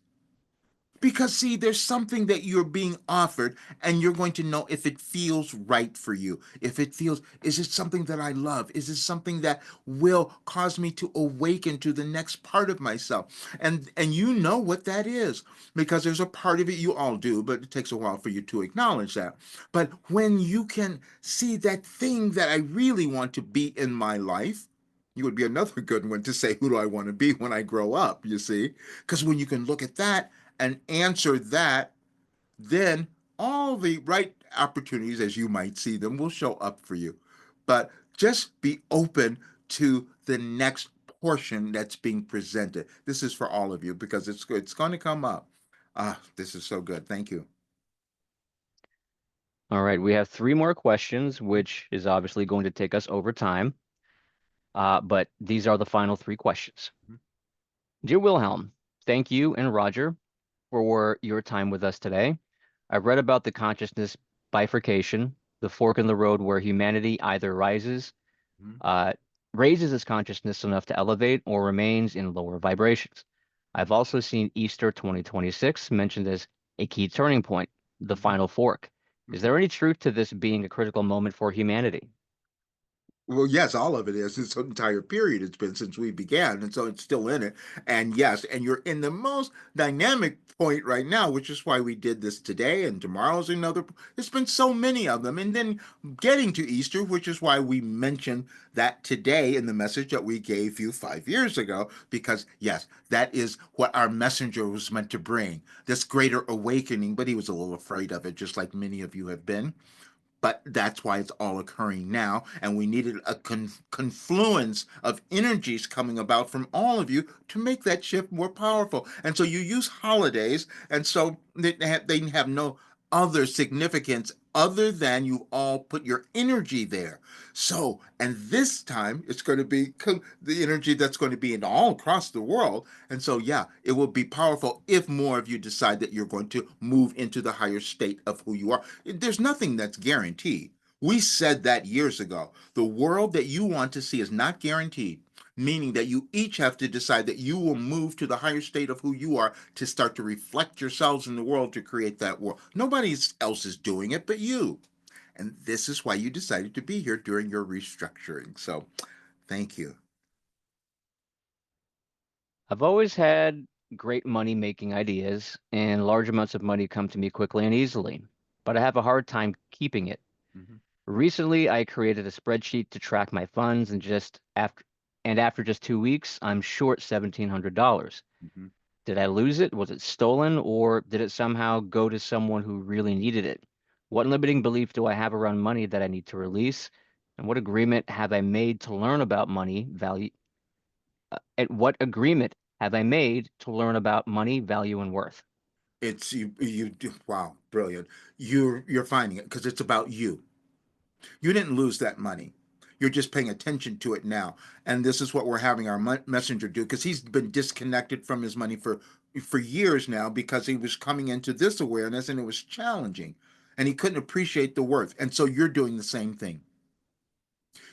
Because, see, there's something that you're being offered, and you're going to know if it feels right for you. If it feels, is it something that I love? Is it something that will cause me to awaken to the next part of myself? And you know what that is, because there's a part of it, you all do, but it takes a while for you to acknowledge that. But when you can see that thing that I really want to be in my life, you would be another good one to say, who do I want to be when I grow up, you see? Because when you can look at that and answer that, then all the right opportunities, as you might see them, will show up for you. But just be open to the next portion that's being presented. This is for all of you because it's going to come up. This is so good. Thank you. All right, we have three more questions, which is obviously going to take us over time. But these are the final three questions. Dear Wilhelm, thank you and Roger for your time with us today. I've read about the consciousness bifurcation, the fork in the road where humanity either uh, raises its consciousness enough to elevate or remains in lower vibrations. I've also seen Easter 2026 mentioned as a key turning point, the final fork. Is there any truth to this being a critical moment for humanity? Well, yes, all of it is. This entire period it's been since we began, and so it's still in it. And yes, and you're in the most dynamic point right now, which is why we did this today, and tomorrow's another. There's been so many of them, and then getting to Easter, which is why we mentioned that today in the message that we gave you 5 years ago, because yes, that is what our messenger was meant to bring, this greater awakening. But he was a little afraid of it, just like many of you have been, but that's why it's all occurring now. And we needed a confluence of energies coming about from all of you to make that shift more powerful. And so you use holidays, and so they have no other significance other than you all put your energy there. So, and this time it's going to be the energy that's going to be in all across the world. And so, yeah, it will be powerful if more of you decide that you're going to move into the higher state of who you are. There's nothing that's guaranteed. We said that years ago. The world that you want to see is not guaranteed, meaning that you each have to decide that you will move to the higher state of who you are to start to reflect yourselves in the world to create that world. Nobody else is doing it but you. And this is why you decided to be here during your restructuring. So thank you. I've always had great money making ideas, and large amounts of money come to me quickly and easily, but I have a hard time keeping it. Mhm. Recently, I created a spreadsheet to track my funds, and after just 2 weeks, I'm short $1,700. Mhm. Did I lose it? Was it stolen, or did it somehow go to someone who really needed it? What limiting belief do I have around money that I need to release? And what agreement have I made to learn about money value? And what agreement have I made to learn about money, value, and worth? It's you do, wow, brilliant. You're finding it because it's about you. You didn't lose that money. You're just paying attention to it now. And this is what we're having our messenger do, because he's been disconnected from his money for years now, because he was coming into this awareness and it was challenging and he couldn't appreciate the worth. And so you're doing the same thing.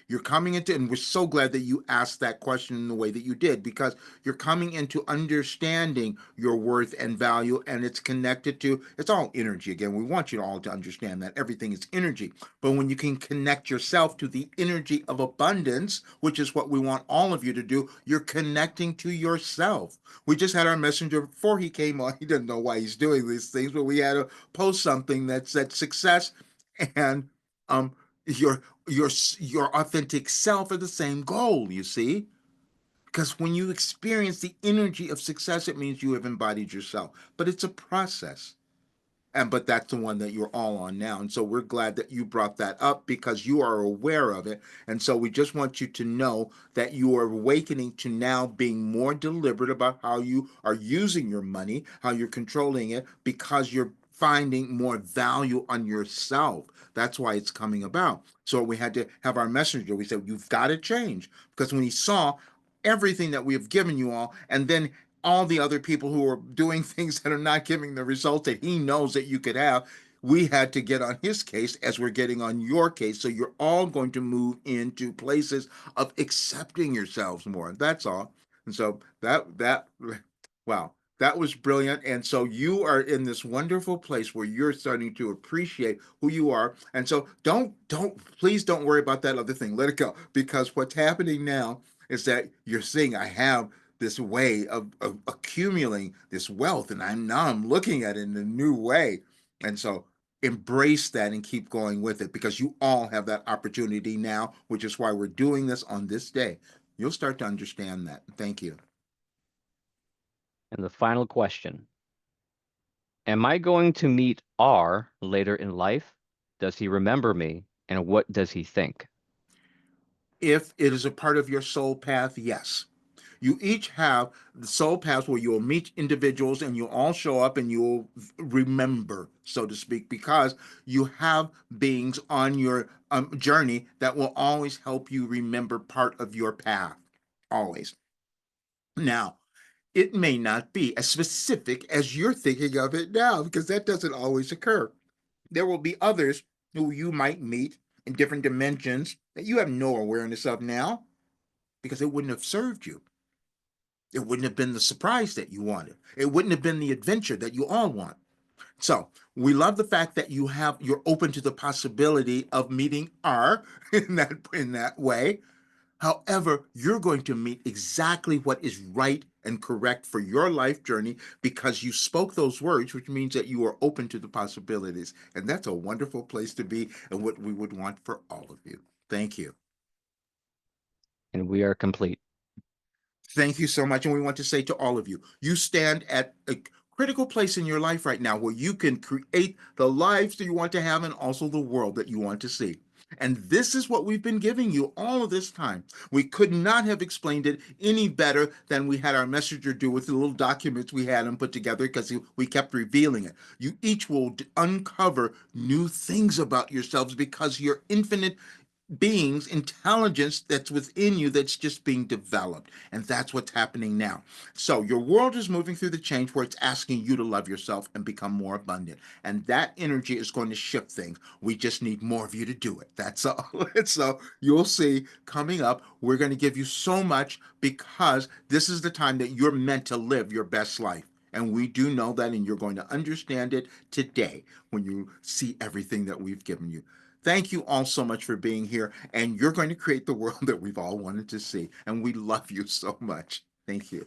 You're coming into, and we're so glad that you asked that question in the way that you did, because you're coming into understanding your worth and value, and it's connected to, it's all energy. Again, we want you all to understand that everything is energy. But when you can connect yourself to the energy of abundance, which is what we want all of you to do, you're connecting to yourself. We just had our messenger before he came on. He didn't know why he's doing these things, but we had to post something that said success and um your your authentic self are the same goal, you see, because when you experience the energy of success, it means you have embodied yourself, but it's a process. but that's the one that you're all on now. And so we're glad that you brought that up because you are aware of it. And so we just want you to know that you are awakening to now being more deliberate about how you are using your money, how you're controlling it, because you're finding more value on yourself. That's why it's coming about. So we had to have our messenger. We said, you've got to change. Because when he saw everything that we have given you all, and then all the other people who are doing things that are not giving the result that he knows that you could have, we had to get on his case as we're getting on your case. So you're all going to move into places of accepting yourselves more. That's all. And so wow, that was brilliant. And so you are in this wonderful place where you're starting to appreciate who you are. And so please don't worry about that other thing. Let it go. Because what's happening now is that you're seeing I have this way of accumulating this wealth, and I'm looking at it in a new way. And so embrace that and keep going with it, because you all have that opportunity now, which is why we're doing this on this day. You'll start to understand that. Thank you. And the final question. Am I going to meet R later in life? Does he remember me? And what does he think? If it is a part of your soul path, yes. You each have the soul paths where you'll meet individuals and you'll all show up and you'll remember, so to speak, because you have beings on your journey that will always help you remember part of your path. Always. Now, it may not be as specific as you're thinking of it now, because that doesn't always occur. There will be others who you might meet in different dimensions that you have no awareness of now, because it wouldn't have served you. It wouldn't have been the surprise that you wanted. It wouldn't have been the adventure that you all want. So we love the fact that you're open to the possibility of meeting R in that way. However, you're going to meet exactly what is right and correct for your life journey, because you spoke those words, which means that you are open to the possibilities. And that's a wonderful place to be, and what we would want for all of you. Thank you. And we are complete. Thank you so much. And we want to say to all of you, you stand at a critical place in your life right now where you can create the lives that you want to have and also the world that you want to see. And this is what we've been giving you all of this time. We could not have explained it any better than we had our messenger do with the little documents we had him put together, because we kept revealing it. You each will uncover new things about yourselves, because you're infinite beings, intelligence that's within you that's just being developed. And that's what's happening now. So your world is moving through the change where it's asking you to love yourself and become more abundant. And that energy is going to shift things. We just need more of you to do it. That's all. And so you'll see coming up, we're going to give you so much, because this is the time that you're meant to live your best life. And we do know that, and you're going to understand it today when you see everything that we've given you. Thank you all so much for being here, and you're going to create the world that we've all wanted to see. And we love you so much. Thank you.